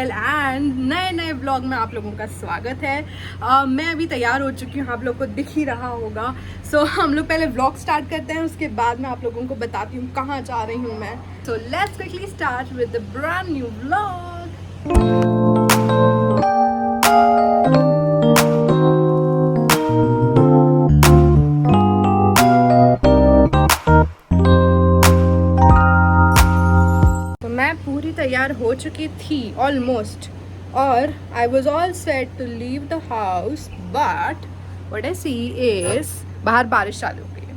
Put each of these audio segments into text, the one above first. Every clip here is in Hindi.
पटेल एंड नए नए ब्लॉग में आप लोगों का स्वागत है। मैं अभी तैयार हो चुकी हूँ, आप लोग को दिख ही रहा होगा। हम लोग पहले ब्लॉग स्टार्ट करते हैं, उसके बाद मैं आप लोगों को बताती हूँ कहाँ जा रही हूँ मैं। So let's quickly start with the brand new blog. पूरी तैयार हो चुकी थी ऑलमोस्ट, और I was all set to leave the house, but what I see is बाहर बारिश चालू हो गई है।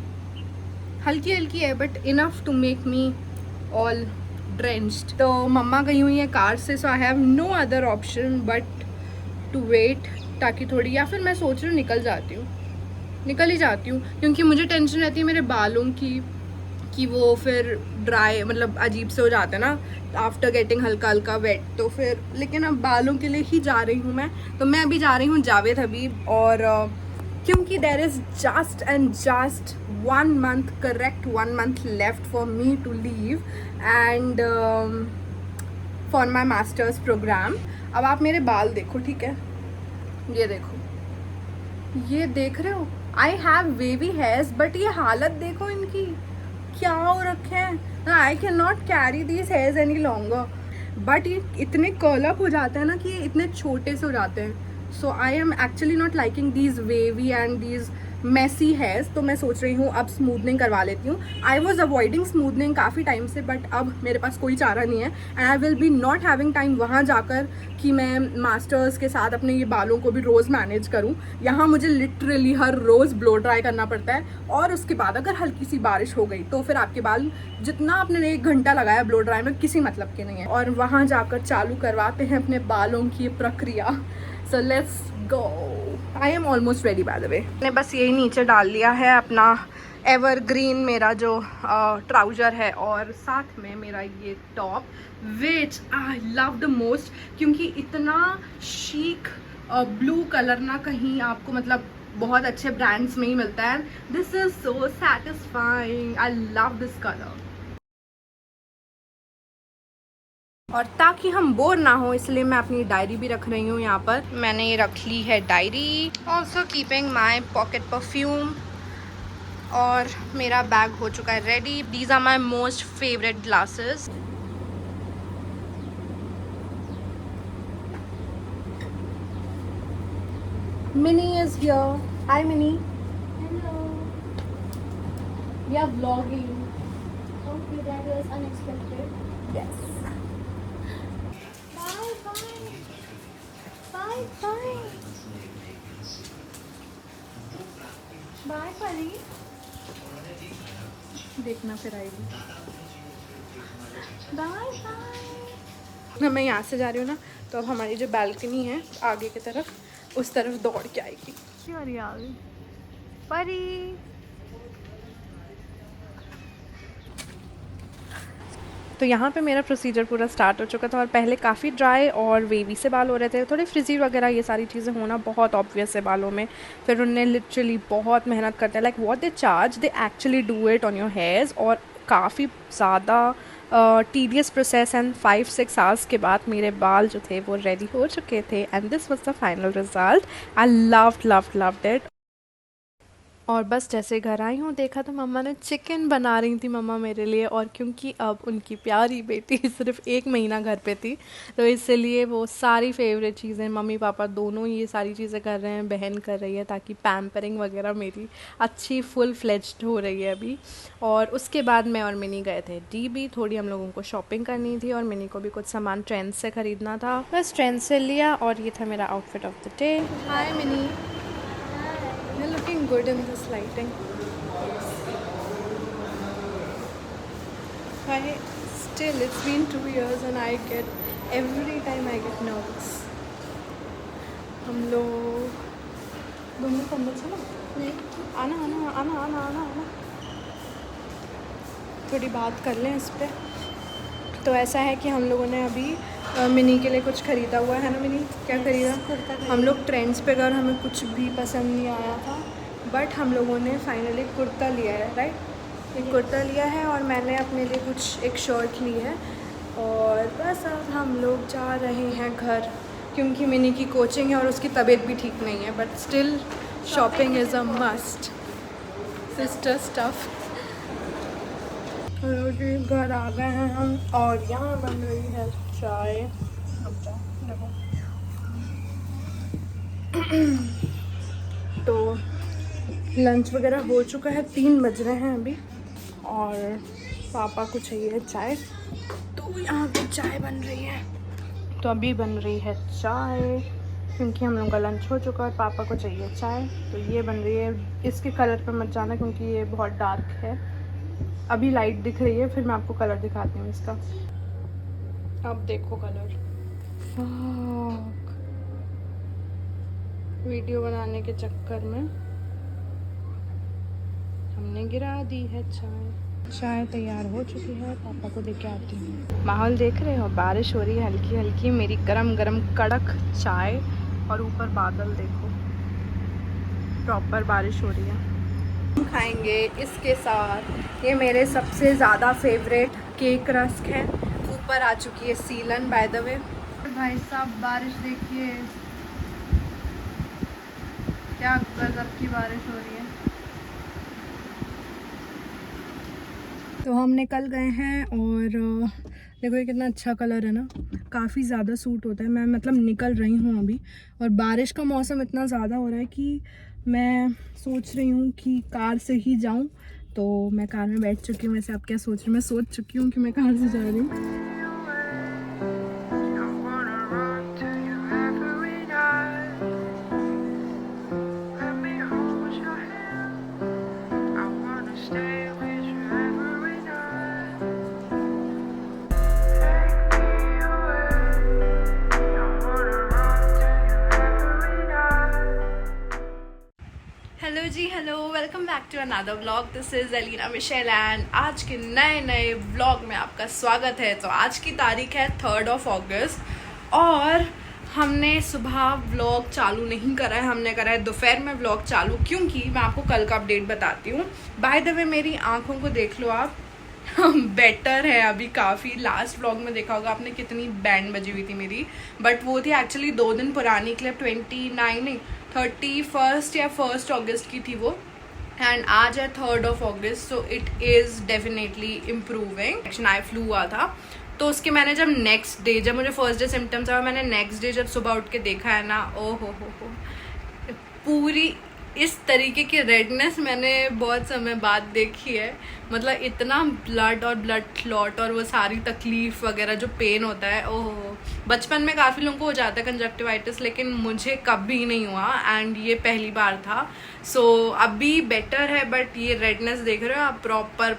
हल्की हल्की है but enough to make me all drenched. तो मम्मा गई हुई है कार से, so I have no other option but to wait, ताकि थोड़ी, या फिर मैं सोच रही हूँ निकल ही जाती हूँ, क्योंकि मुझे टेंशन रहती है मेरे बालों की कि वो फिर ड्राई, मतलब अजीब से हो जाते हैं ना आफ्टर गेटिंग हल्का हल्का वेट। तो फिर लेकिन अब बालों के लिए ही जा रही हूँ मैं। तो मैं अभी जा रही हूँ जावेद हबीब, और क्योंकि there is just and just 1 month, correct 1 month left for me to leave and for my masters programme. अब आप मेरे बाल देखो, ठीक है, ये देखो, ये देख रहे हो, I have wavy hairs, but ये हालत देखो इनकी, क्या हो रखे हैं। I can not carry these hairs any longer, but ये इतने कर्ल अप हो जाते हैं ना कि ये इतने छोटे से हो जाते हैं। So I am actually not liking these wavy and these messy hairs. तो मैं सोच रही हूँ अब स्मूथनिंग करवा लेती हूँ। आई वॉज अवॉइडिंग स्मूथनिंग काफ़ी टाइम से, बट अब मेरे पास कोई चारा नहीं है and I will be not having time वहाँ जाकर कि मैं मास्टर्स के साथ अपने ये बालों को भी रोज़ मैनेज करूँ। यहाँ मुझे लिटरली हर रोज़ ब्लो ड्राई करना पड़ता है, और उसके बाद अगर हल्की सी बारिश हो गई तो फिर आपके बाल जितना आपने 1 घंटा लगाया ब्लो ड्राई में किसी मतलब के नहीं है, और वहाँ जाकर चालू करवाते हैं अपने बालों की प्रक्रिया। So let's go. I am almost ready by the way. मैंने बस यही नीचे डाल लिया है अपना एवरग्रीन मेरा जो ट्राउज़र है, और साथ में मेरा ये top which I love the most, क्योंकि इतना शीक ब्लू कलर ना कहीं आपको, मतलब बहुत अच्छे ब्रांड्स में ही मिलता है। This is so satisfying, I love this colour. और ताकि हम बोर ना हो इसलिए मैं अपनी डायरी भी रख रही हूँ यहाँ पर। मैंने ये रख ली है diary, also keeping my pocket perfume, और मेरा बैग हो चुका है ready. These are my most favourite glasses. Mini is here. Hi Mini. Hello. We are vlogging. Okay, that was unexpected. Yes. Bye, bye. Bye, bye. Bye, Pari. देखना फिर आएगी। Bye, bye. मैं यहाँ से जा रही हूँ ना, तो अब हमारी जो बालकनी है आगे की तरफ, उस तरफ दौड़ के आएगी। परी। तो यहाँ पे मेरा प्रोसीजर पूरा स्टार्ट हो चुका था, और पहले काफ़ी ड्राई और वेवी से बाल हो रहे थे, थोड़े फ्रिजी वगैरह ये सारी चीज़ें होना बहुत ऑब्वियस है बालों में। फिर उन्होंने लिटरली बहुत मेहनत करते हैं, like what they charge they actually do it on your hairs, और काफ़ी ज़्यादा टीडियस प्रोसेस, एंड 5-6 आवर्स के बाद मेरे बाल जो थे वो रेडी हो चुके थे, and this was the final result. I loved it. और बस जैसे घर आई हूँ देखा तो मम्मा ने चिकन बना रही थी मम्मा मेरे लिए, और क्योंकि अब उनकी प्यारी बेटी सिर्फ 1 महीना घर पे थी, तो इसलिए वो सारी फेवरेट चीज़ें मम्मी पापा दोनों ये सारी चीज़ें कर रहे हैं, बहन कर रही है, ताकि पैम्परिंग वगैरह मेरी अच्छी फुल फ्लेज्ड हो रही है अभी। और उसके बाद मैं और मिनी गए थे DB, थोड़ी हम लोगों को शॉपिंग करनी थी, और मिनी को भी कुछ सामान ट्रेंड से ख़रीदना था, बस ट्रेंड से लिया, और ये था मेरा outfit of the day. Hi mini, you're looking good in this lighting. It's been 2 years and every time I get nervous. हम लोग घूमने कम्बल चलो? नहीं. आना। थोड़ी बात कर लें इस पे। तो ऐसा है कि हम लोगों ने अभी मिनी के लिए कुछ ख़रीदा हुआ है ना मिनी? क्या खरीदा? हम लोग ट्रेंड्स पे गए और हमें कुछ भी पसंद नहीं आया था, बट हम लोगों ने फाइनली कुर्ता लिया है, राइट? एक कुर्ता लिया है, और मैंने अपने लिए एक शर्ट ली है। और बस अब हम लोग जा रहे हैं घर, क्योंकि मिनी की कोचिंग है और उसकी तबीयत भी ठीक नहीं है, but still shopping is a must. Sister stuff. Hello जी, घर आ गए हैं हम और यहाँ बन रही है चाय। देखो तो लंच वगैरह हो चुका है, 3 बज रहे हैं अभी, और पापा को चाहिए चाय, तो यहाँ पे चाय बन रही है। तो अभी बन रही है चाय, क्योंकि हम लोगों का लंच हो चुका है, पापा को चाहिए चाय, तो ये बन रही है। इसके कलर पे मत जाना क्योंकि ये बहुत डार्क है, अभी लाइट दिख रही है, फिर मैं आपको कलर दिखाती हूँ इसका। अब देखो कलर। वीडियो बनाने के चक्कर में हमने गिरा दी है चाय। चाय तैयार हो चुकी है, पापा को देके आती हूँ। माहौल देख रहे हो, बारिश हो रही है हल्की हल्की, मेरी गरम गरम कड़क चाय, और ऊपर बादल देखो, प्रॉपर बारिश हो रही है। हम खाएंगे इसके साथ, ये मेरे सबसे ज़्यादा फेवरेट केक रस्क है। ऊपर आ चुकी है सीलन बाय द वे। भाई साहब बारिश देखिए, क्या गजब की बारिश हो रही है। तो हम निकल गए हैं, और देखो ये कितना अच्छा कलर है ना, काफ़ी ज़्यादा सूट होता है। मैं मतलब निकल रही हूँ अभी, और बारिश का मौसम इतना ज़्यादा हो रहा है कि मैं सोच रही हूँ कि कार से ही जाऊँ। तो मैं कार में बैठ चुकी हूँ। वैसे आप क्या सोच रहे हैं? मैं सोच चुकी हूँ कि मैं कार से जा रही हूँ। Hello ji, hello, welcome back to another vlog. This is Elina Michelle and आज के नए व्लॉग में आपका स्वागत है। तो आज की तारीख है 3 अगस्त, और हमने सुबह व्लॉग चालू नहीं करा है, हमने करा है दोपहर में व्लॉग चालू, क्योंकि मैं आपको कल का अपडेट बताती हूँ। बाय द वे मेरी आँखों को देख लो आप, बेटर है अभी काफ़ी। लास्ट व्लॉग में देखा होगा आपने कितनी बैंड बजी हुई थी मेरी, बट वो थी एक्चुअली 2 दिन पुरानी क्लिप, 31 या 1 अगस्त की थी वो, एंड आज है 3 अगस्त। So it is definitely improving. Action eye flu हुआ था, तो उसके मैंने जब नेक्स्ट डे, जब मुझे फर्स्ट डे सिम्टम्स आया, मैंने नेक्स्ट डे जब सुबह उठ के देखा है ना, ओ हो, पूरी इस तरीके की रेडनेस मैंने बहुत समय बाद देखी है। मतलब इतना ब्लड और ब्लड क्लॉट और वो सारी तकलीफ वगैरह, जो पेन होता है, ओह। बचपन में काफ़ी लोगों को हो जाता है कंजक्टिवाइटिस, लेकिन मुझे कभी नहीं हुआ, एंड ये पहली बार था। सो अभी बेटर है, बट ये रेडनेस देख रहे हो आप, प्रॉपर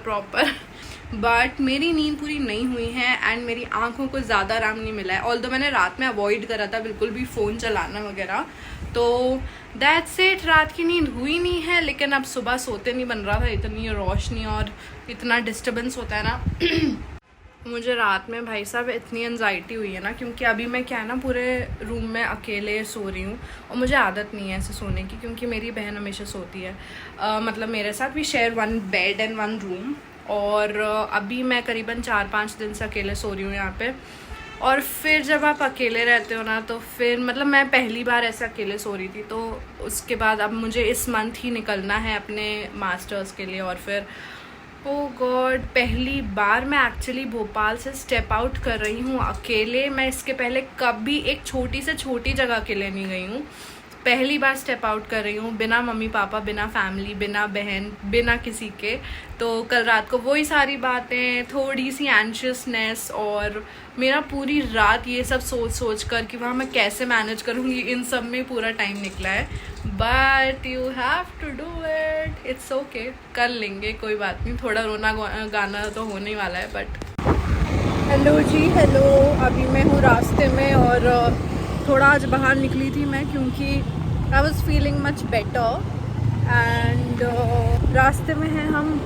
बट मेरी नींद पूरी नहीं हुई है, एंड मेरी आंखों को ज़्यादा आराम नहीं मिला है। ऑल्दो मैंने रात में अवॉइड करा था बिल्कुल भी फ़ोन चलाना वगैरह, तो दैट्स इट, रात की नींद हुई नहीं है। लेकिन अब सुबह सोते नहीं बन रहा था, इतनी रोशनी और इतना डिस्टर्बेंस होता है ना। मुझे रात में भाई साहब इतनी एनजाइटी हुई है ना, क्योंकि अभी मैं क्या है ना, पूरे रूम में अकेले सो रही हूँ, और मुझे आदत नहीं है ऐसे सोने की, क्योंकि मेरी बहन हमेशा सोती है, मतलब मेरे साथ। We share 1 bed and 1 room, और अभी मैं करीबन 4-5 दिन से अकेले सो रही हूँ यहाँ पे। और फिर जब आप अकेले रहते हो ना, तो फिर मतलब मैं पहली बार ऐसे अकेले सो रही थी, तो उसके बाद अब मुझे इस मंथ ही निकलना है अपने मास्टर्स के लिए। और फिर ओह गॉड, पहली बार मैं एक्चुअली भोपाल से स्टेप आउट कर रही हूँ अकेले। मैं इसके पहले कभी एक छोटी से छोटी जगह अकेले नहीं गई हूँ, पहली बार स्टेप आउट कर रही हूँ, बिना मम्मी पापा, बिना फैमिली, बिना बहन, बिना किसी के। तो कल रात को वही सारी बातें, थोड़ी सी एंशियसनेस, और मेरा पूरी रात ये सब सोच कर कि वहाँ मैं कैसे मैनेज करूँगी, इन सब में पूरा टाइम निकला है। But you have to do it, it's okay, कर लेंगे, कोई बात नहीं। थोड़ा रोना गाना तो होने वाला है, बट हेलो जी, हेलो, अभी मैं हूँ रास्ते में, और थोड़ा आज बाहर निकली थी मैं, क्योंकि I was feeling much better, and रास्ते में हैं हम।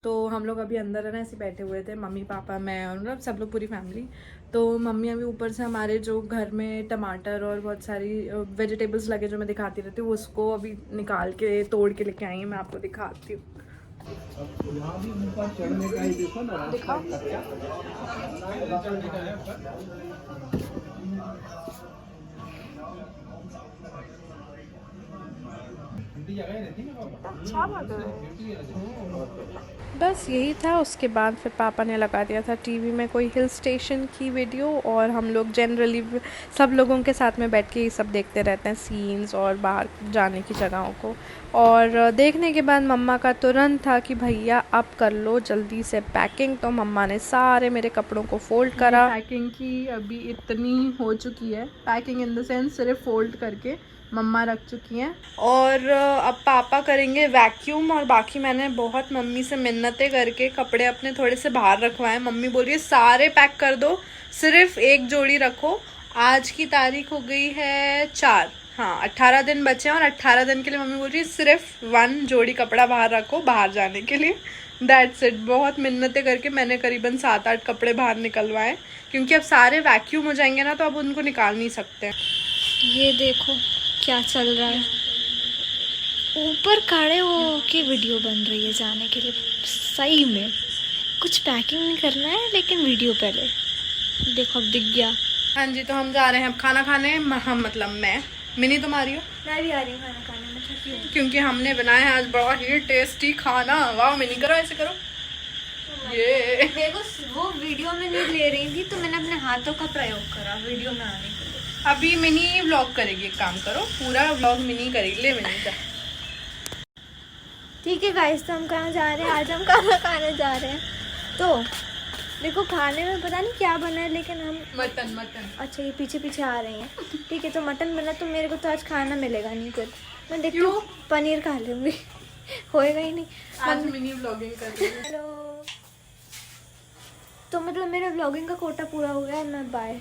तो हम लोग अभी अंदर है ना ऐसे बैठे हुए थे, मम्मी पापा मैं, और मतलब सब लोग, पूरी फैमिली। तो मम्मी अभी ऊपर से हमारे जो घर में टमाटर और बहुत सारी वेजिटेबल्स लगे जो मैं दिखाती रहती हूँ, उसको अभी निकाल के तोड़ के लेके आई हैं, मैं आपको दिखाती हूँ। यहाँ भी ऊपर चढ़ने का ही देखो ना रास्ता कच्चा। बस यही था। उसके बाद फिर पापा ने लगा दिया था टीवी में कोई हिल स्टेशन की वीडियो, और हम लोग जनरली सब लोगों के साथ में बैठ के ये सब देखते रहते हैं, सीन्स और बाहर जाने की जगहों को। और देखने के बाद मम्मा का तुरंत था कि भैया अब कर लो जल्दी से पैकिंग। तो मम्मा ने सारे मेरे कपड़ों को फोल्ड करा। पैकिंग की अभी इतनी हो चुकी है, पैकिंग इन द सेंस सिर्फ फोल्ड करके मम्मा रख चुकी हैं। और अब पापा करेंगे वैक्यूम, और बाकी मैंने बहुत मम्मी से मिन्नतें करके कपड़े अपने थोड़े से बाहर रखवाए। मम्मी बोल रही है सारे पैक कर दो, सिर्फ एक जोड़ी रखो। आज की तारीख हो गई है 4, हाँ 18 दिन बचे हैं, और 18 दिन के लिए मम्मी बोल रही है सिर्फ 1 जोड़ी कपड़ा बाहर रखो बाहर जाने के लिए। That's it. बहुत मिन्नतें करके मैंने करीबन 7-8 कपड़े बाहर निकलवाए, क्योंकि अब सारे वैक्यूम हो जाएंगे ना, तो अब उनको निकाल नहीं सकते। ये देखो क्या चल रहा है, ऊपर खड़े हो के वीडियो बन रही है जाने के लिए। सही में कुछ पैकिंग नहीं करना है, लेकिन वीडियो पहले देखो। अब दिख गया। हाँ जी, तो हम जा रहे हैं अब खाना खाने। हम मतलब मैं, मिनी तुम आ रही हो? मैं भी आ रही हूँ खाना खाने में, थकी हूँ। क्योंकि हमने बनाया है आज बड़ा ही टेस्टी खाना। वाह मिनी, करो ऐसे करो। ये देखो वो वीडियो में नहीं ले रही थी, तो मैंने अपने हाथों का प्रयोग करा वीडियो में आने के लिए। अभी मिनी व्लॉग करेगी, एक काम करो पूरा व्लॉग मिनी करेगी। ले मिनी जा। ठीक है गाइस, तो हम कहाँ जा रहे हैं? आज हम खाना खाने जा रहे हैं। तो देखो खाने में पता नहीं क्या बना है, लेकिन हम मटन। अच्छा ये पीछे पीछे आ रही हैं। ठीक है, तो मटन बना, तो मेरे को तो आज खाना मिलेगा नहीं फिर। मैं देखती हूँ, पनीर खा लूँगी। होएगा ही नहीं। आज मिनी व्लॉगिंग कर रही है। हेलो, तो मतलब मेरा व्लॉगिंग का कोटा पूरा हो गया है। मैं बाय।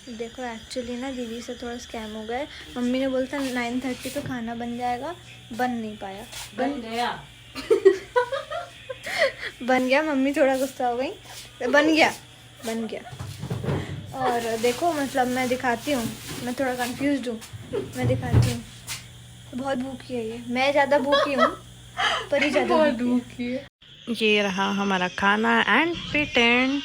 देखो एक्चुअली ना दीदी से थोड़ा स्कैम हो गया है। मम्मी ने बोला था 9:30 पे खाना बन जाएगा, बन नहीं पाया। बन गया। बन गया। मम्मी थोड़ा गुस्सा हो गई। बन गया। और देखो मतलब मैं दिखाती हूँ, मैं थोड़ा कंफ्यूज्ड हूँ। मैं दिखाती हूँ, बहुत भूखी है ये। मैं ज़्यादा भूखी हूँ, पर ये ज़्यादा भूखी है। ये रहा हमारा खाना एंड पेटेंट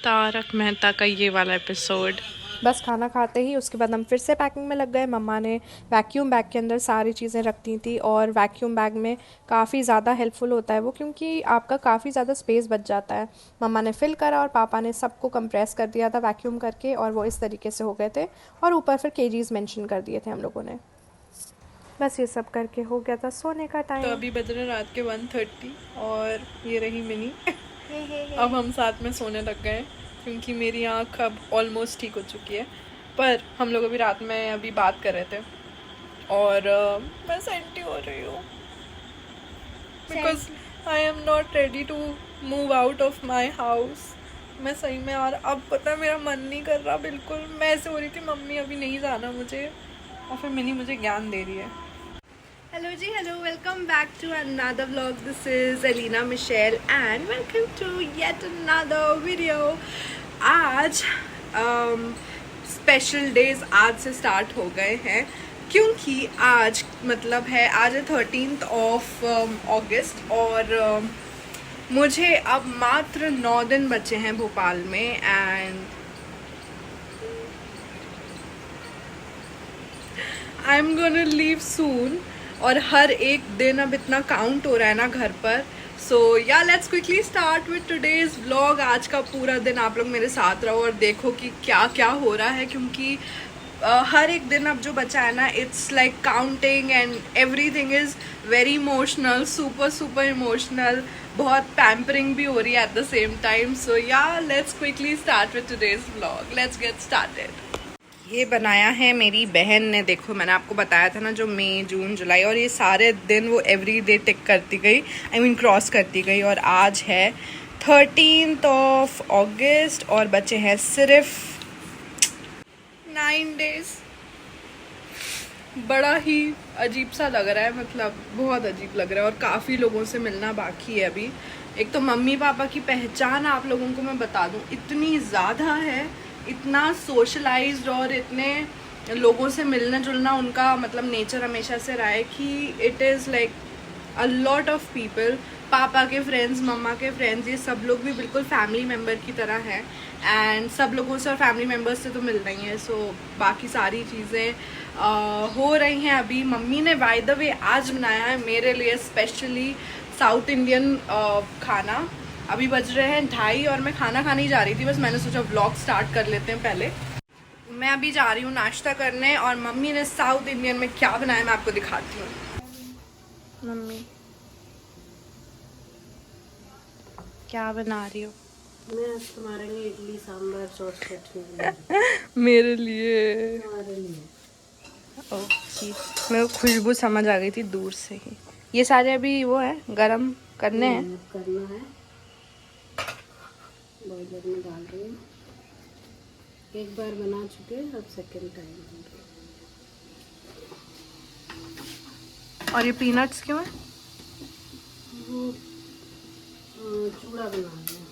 तारक मेहता का ये वाला एपिसोड। बस खाना खाते ही उसके बाद हम फिर से पैकिंग में लग गए। मम्मा ने वैक्यूम बैग के अंदर सारी चीज़ें रख दी थी, और वैक्यूम बैग में काफ़ी ज़्यादा हेल्पफुल होता है वो, क्योंकि आपका काफ़ी ज़्यादा स्पेस बच जाता है। मम्मा ने फिल करा और पापा ने सबको कंप्रेस कर दिया था वैक्यूम करके, और वो इस तरीके से हो गए थे। और ऊपर फिर केजीज मेंशन कर दिए थे हम लोगों ने। बस ये सब करके हो गया था सोने का टाइम। तो अभी बज रहे रात के 1:30, और ये रही मिनी। अब हम साथ में सोने लग गए, क्योंकि मेरी आँख अब ऑलमोस्ट ठीक हो चुकी है। पर हम लोग अभी रात में अभी बात कर रहे थे, और मैं सेंटी हो रही हूँ, because I am not ready to move out of my house. मैं सही में, और अब पता है मेरा मन नहीं कर रहा बिल्कुल। मैं ऐसे हो रही थी मम्मी अभी नहीं जाना मुझे, और फिर मिनी मुझे ज्ञान दे रही है। Hello ji, hello, welcome back to another vlog. This is Elina Michelle and welcome to yet another video. आज स्पेशल डेज आज से स्टार्ट हो गए हैं, क्योंकि आज मतलब है, आज है 13th of अगस्त, और मुझे अब मात्र 9 दिन बचे हैं भोपाल में, and I am gonna leave soon. और हर एक दिन अब इतना काउंट हो रहा है ना घर पर। सो या let's quickly start with today's vlog. आज का पूरा दिन आप लोग मेरे साथ रहो और देखो कि क्या क्या हो रहा है, क्योंकि हर एक दिन अब जो बचा है ना, it's like counting and everything is very emotional, super emotional. बहुत पैम्परिंग भी हो रही है एट द सेम टाइम। सो या let's quickly start with today's vlog. Let's get started. ये बनाया है मेरी बहन ने। देखो मैंने आपको बताया था ना, जो मई जून जुलाई, और ये सारे दिन वो एवरी डे टिक करती गई, आई मीन क्रॉस करती गई। और आज है 13th of अगस्त, और बचे हैं सिर्फ 9 days। बड़ा ही अजीब सा लग रहा है, मतलब बहुत अजीब लग रहा है, और काफ़ी लोगों से मिलना बाकी है अभी। एक तो मम्मी पापा की पहचान आप लोगों को मैं बता दूँ इतनी ज़्यादा है, इतना सोशलाइज्ड, और इतने लोगों से मिलना जुलना उनका मतलब नेचर हमेशा से रहा है कि it is like a lot of people पापा के फ्रेंड्स, मम्मा के फ्रेंड्स, ये सब लोग भी बिल्कुल फैमिली मेम्बर की तरह हैं। एंड सब लोगों से और फैमिली मेम्बर्स से तो मिल रही हैं। सो बाकी सारी चीज़ें हो रही हैं अभी। मम्मी ने बाय द वे आज बनाया है मेरे लिए स्पेशली साउथ इंडियन खाना। अभी बज रहे हैं 2:30 और मैं खाना खाने ही जा रही थी, बस मैंने सोचा व्लॉग स्टार्ट कर लेते हैं पहले। मैं अभी जा रही हूँ नाश्ता करने और मम्मी ने साउथ इंडियन में क्या बनाया मैं आपको दिखाती हूँ। मम्मी क्या बना रही हो? मैं तुम्हारे लिए इडली सांभर सॉस चटनी मेरे लिए तुम्हारे लिए ओके। मेरे को खुशबू समझ आ गई थी दूर से ही। ये सारे अभी वो है गरम करने हैं। करना है, बॉयलर में डाल रही हूँ। एक बार बना चुके हैं, अब सेकंड टाइम बन रही है। और ये पीनट्स क्यों है? वो चूड़ा बना रही हूँ।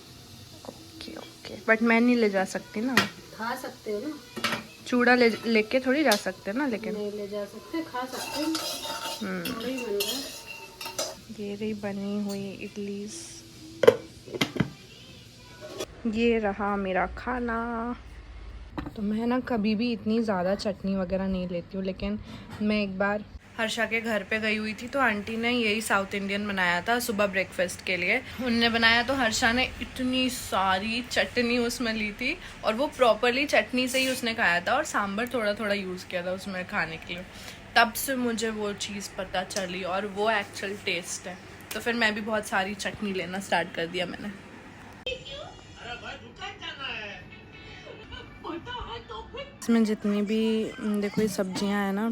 ओके ओके, बट मैं नहीं ले जा सकती ना। खा सकते हो ना, चूड़ा लेके थोड़ी जा सकते ना, लेकिन नहीं ले जा सकते, खा सकते हो। थोड़ा ही बन रहा है। ये रही बनी हुई इडलीज। ये रहा मेरा खाना। तो मैं ना कभी भी इतनी ज़्यादा चटनी वगैरह नहीं लेती हूँ, लेकिन मैं एक बार हर्षा के घर पे गई हुई थी तो आंटी ने यही साउथ इंडियन बनाया था सुबह ब्रेकफास्ट के लिए। उनने बनाया तो हर्षा ने इतनी सारी चटनी उसमें ली थी और वो प्रॉपरली चटनी से ही उसने खाया था और सांभर थोड़ा थोड़ा यूज़ किया था उसमें खाने के लिए। तब से मुझे वो चीज़ पता चली और वो एक्चुअल टेस्ट है। तो फिर मैं भी बहुत सारी चटनी लेना स्टार्ट कर दिया मैंने। इसमें जितनी भी देखो ये सब्जियां हैं ना,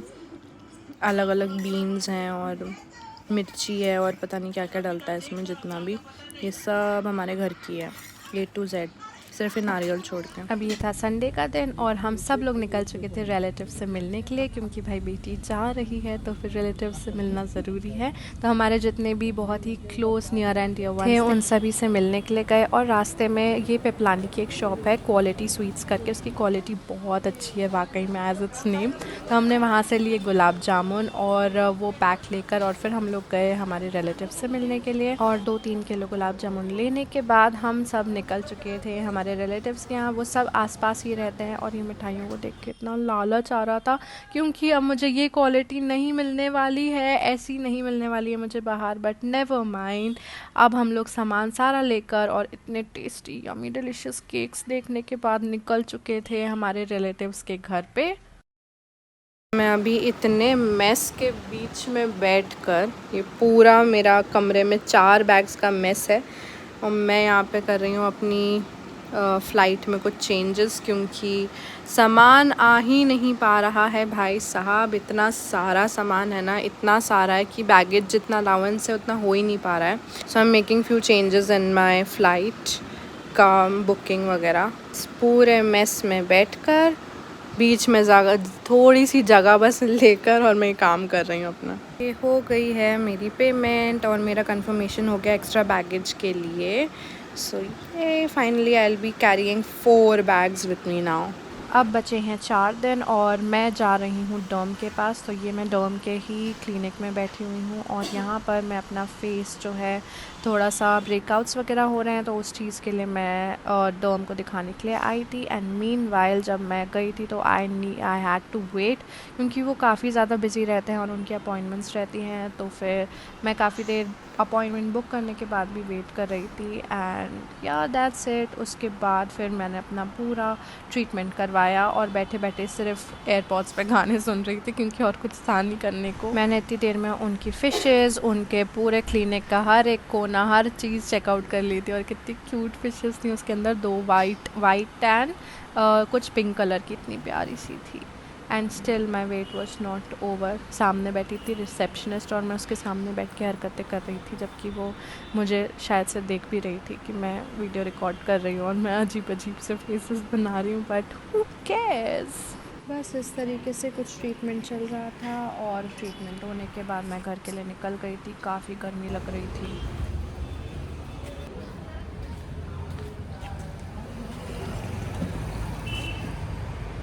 अलग अलग बीन्स हैं और मिर्ची है और पता नहीं क्या क्या डलता है इसमें, जितना भी ये सब हमारे घर की है A to Z, सिर्फ ये नारियल छोड़ के। अब ये था संडे का दिन और हम सब लोग निकल चुके थे रिलेटिव से मिलने के लिए, क्योंकि भाई बेटी जा रही है तो फिर रिलेटिव से मिलना ज़रूरी है। तो हमारे जितने भी बहुत ही close near and dear one थे उन सभी से मिलने के लिए गए। और रास्ते में ये पेपलानी की एक शॉप है क्वालिटी स्वीट्स करके, उसकी क्वालिटी बहुत अच्छी है वाकई में एज इट्स नेम। तो हमने वहाँ से लिए गुलाब जामुन और वो पैक लेकर और फिर हम लोग गए हमारे रिलेटिव से मिलने के लिए। और 2-3 किलो गुलाब जामुन लेने के बाद हम सब निकल चुके थे हमारे रिलेटिव्स के यहाँ। वो सब आसपास ही रहते हैं और ये मिठाइयों को देख के इतना लालच आ रहा था, क्योंकि अब मुझे ये क्वालिटी नहीं मिलने वाली है, ऐसी नहीं मिलने वाली है मुझे बाहर। बट नेवर माइंड, अब हम लोग सामान सारा लेकर और इतने टेस्टी यमी डिलीशियस केक्स देखने के बाद निकल चुके थे हमारे रिलेटिव्स के घर पे। मैं अभी इतने मेस के बीच में बैठकर, ये पूरा मेरा कमरे में 4 बैग्स का मेस है और मैं यहाँ पे कर रही हूँ अपनी फ़्लाइट में कुछ चेंजेस, क्योंकि सामान आ ही नहीं पा रहा है भाई साहब। इतना सारा सामान है ना, इतना सारा है कि बैगेज जितना अलाउंस है उतना हो ही नहीं पा रहा है। So I am making few changes in my flight का बुकिंग वगैरह। पूरे मेस में बैठकर बीच में थोड़ी सी जगह बस लेकर और मैं काम कर रही हूँ अपना। ये हो गई है मेरी पेमेंट और मेरा कंफर्मेशन हो गया एक्स्ट्रा बैगेज के लिए। सो ये finally I will be carrying 4 bags with me now. अब बचे हैं 4 दिन और मैं जा रही हूँ डर्म के पास। तो ये मैं डर्म के ही क्लिनिक में बैठी हुई हूँ और यहाँ पर मैं अपना फेस जो है थोड़ा सा ब्रेकआउट्स वगैरह हो रहे हैं, तो उस चीज़ के लिए मैं डर्म को दिखाने के लिए आई थी। एंड मीनवाइल जब मैं गई थी तो आई हैड टू वेट, क्योंकि वो काफ़ी ज़्यादा बिजी रहते हैं और उनकी अपॉइंटमेंट्स रहती हैं। तो फिर मैं काफ़ी देर अपॉइंटमेंट बुक करने के बाद भी वेट कर रही थी। एंड या दैट्स इट। उसके बाद फिर मैंने अपना पूरा ट्रीटमेंट करवाया और बैठे बैठे सिर्फ एयरपॉड्स पे गाने सुन रही थी, क्योंकि और कुछ था नहीं करने को। मैंने इतनी देर में उनकी फ़िशेज़, उनके पूरे क्लिनिक का हर एक कोना, हर चीज़ चेकआउट कर ली थी। और कितनी क्यूट फ़िशेज़ थी उसके अंदर, 2 वाइट टैन, कुछ पिंक कलर की, इतनी प्यारी सी थी। And still my weight was not over. सामने बैठी थी रिसेप्शनिस्ट और मैं उसके सामने बैठ के हरकतें कर रही थी, जबकि वो मुझे शायद से देख भी रही थी कि मैं वीडियो रिकॉर्ड कर रही हूँ और मैं अजीब अजीब से फेसेस बना रही हूँ। But who cares. बस इस तरीके से कुछ ट्रीटमेंट चल रहा था और ट्रीटमेंट होने के बाद मैं घर के लिए निकल गई थी। काफ़ी गर्मी लग रही थी।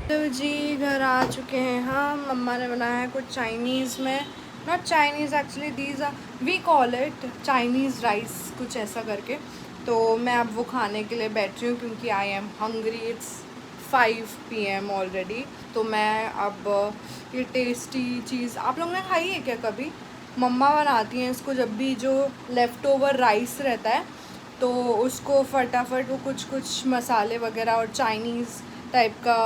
तो जी घर आ चुके हैं हम। मम्मा ने बनाया है कुछ चाइनीज़ में not Chinese actually, these are we call it Chinese rice, कुछ ऐसा करके। तो मैं अब वो खाने के लिए बैठ रही हूँ क्योंकि I am hungry. It's 5 PM already. तो मैं अब ये टेस्टी चीज़ आप लोगों ने खाई है क्या कभी? मम्मा बनाती हैं इसको, जब भी जो लेफ़्ट ओवर राइस रहता है तो उसको फटाफट वो कुछ कुछ मसाले वगैरह और चाइनीज़ टाइप का,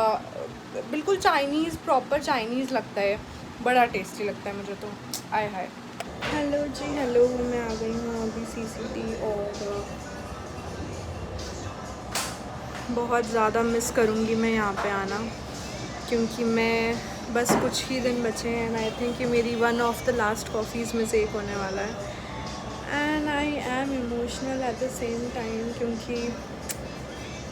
बिल्कुल चाइनीज़, प्रॉपर चाइनीज़ लगता है, बड़ा टेस्टी लगता है मुझे तो। आय हाय। हेलो जी हेलो, मैं आ गई हूँ अभी CCD और बहुत ज़्यादा मिस करूँगी मैं यहाँ पे आना, क्योंकि मैं बस कुछ ही दिन बचे हैं एंड आई थिंक कि मेरी one of the last coffees में से एक होने वाला है। And I am emotional at the same time, क्योंकि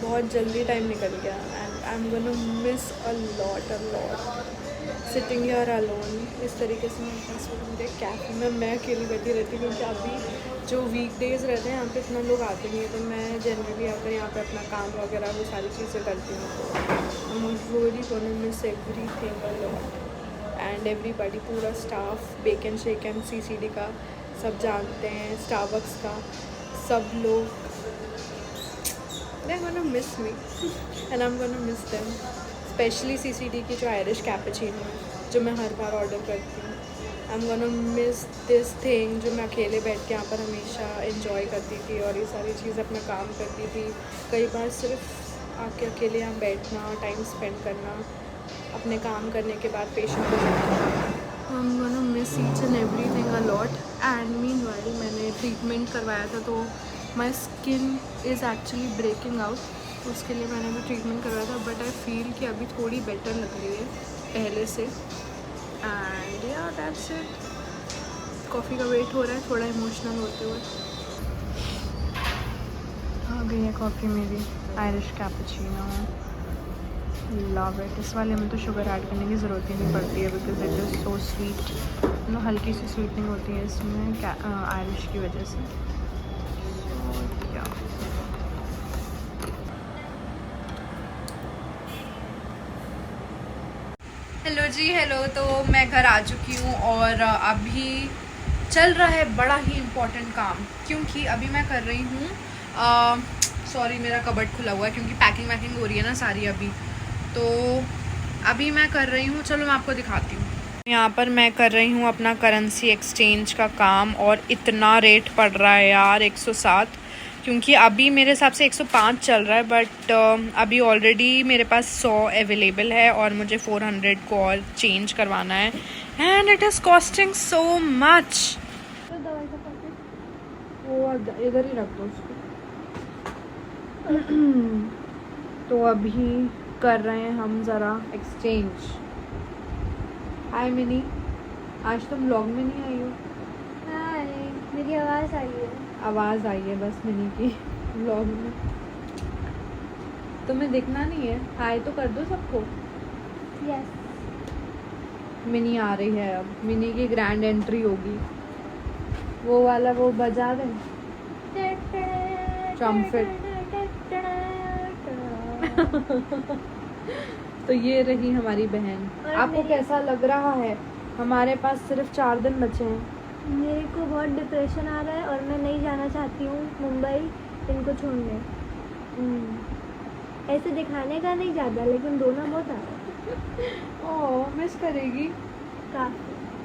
बहुत जल्दी टाइम निकल गया and I am gonna miss a lot sitting here alone. इस तरीके से मेरे पास मेरे कैफ़े में मैं अकेली बैठी रहती हूँ, क्योंकि अभी जो वीकडेज़ रहते हैं यहाँ पे इतना लोग आते नहीं है, तो मैं जनरली आकर यहाँ पे अपना काम वगैरह वो सारी चीज़ें करती हूँ। I am really gonna miss everything a lot and everybody, पूरा staff, bake and shake and CCD का सब जानते हैं, स्टारबक्स का सब लोग। They're gonna miss me and I'm gonna miss them, specially CCD की जो आयरिश कैपेचिनो है जो मैं हर बार ऑर्डर करती हूँ। I am gonna miss this thing जो मैं अकेले बैठ के यहाँ पर हमेशा इन्जॉय करती थी और ये सारी चीज़ अपना काम करती थी। कई बार सिर्फ आके अकेले यहाँ बैठना, टाइम स्पेंड करना, अपने काम करने के बाद पेशेंट को देखना। I am gonna miss each and everything a lot. And meanwhile मैंने ट्रीटमेंट करवाया था तो my skin is actually breaking out, उसके लिए मैंने भी ट्रीटमेंट करवाया था, बट आई फील कि अभी थोड़ी बेटर लग रही है पहले से। एंड या दैट्स इट। कॉफ़ी का वेट हो रहा है थोड़ा इमोशनल होते हुए। आ गई है कॉफ़ी मेरी, आयरिश कैपेचिनो, लव इट। इस वाले में तो शुगर ऐड करने की ज़रूरत ही नहीं पड़ती है because it is so sweet, मतलब हल्की सी स्वीटनिंग होती है इसमें आयरिश की वजह से। हेलो जी हेलो, तो मैं घर आ चुकी हूँ और अभी चल रहा है बड़ा ही इम्पोर्टेंट काम, क्योंकि अभी मैं कर रही हूँ सॉरी मेरा कबर्ड खुला हुआ है क्योंकि पैकिंग वैकिंग हो रही है ना सारी अभी, तो अभी मैं कर रही हूँ, चलो मैं आपको दिखाती हूँ। यहाँ पर मैं कर रही हूँ अपना करेंसी एक्सचेंज का काम और इतना रेट पड़ रहा है यार 107, क्योंकि अभी मेरे हिसाब से 105 चल रहा है, बट अभी ऑलरेडी मेरे पास 100 अवेलेबल है और मुझे 400 को और चेंज करवाना है and it is costing so much. वो इधर ही रख दो उसको। तो अभी कर रहे हैं हम ज़रा एक्सचेंज। हाय मिनी, आज तुम व्लॉग में नहीं आई हो? हाय, मेरी आवाज़ आई है। आवाज़ आई है बस मिनी की व्लॉग में, तुम्हें दिखना नहीं है। हाय तो कर दो सबको। यस, मिनी आ रही है, अब मिनी की ग्रैंड एंट्री होगी। वो वाला वो बजा दें ट्रम्पेट। तो ये रही हमारी बहन। आपको कैसा लग रहा है? हमारे पास सिर्फ 4 दिन बचे हैं। मेरे को बहुत डिप्रेशन आ रहा है और मैं नहीं जाना चाहती हूँ मुंबई इनको छोड़ने। ऐसे दिखाने का नहीं ज़्यादा, लेकिन रोना बहुत आ रहा है। ओह मिस करेगी। काफ़ी।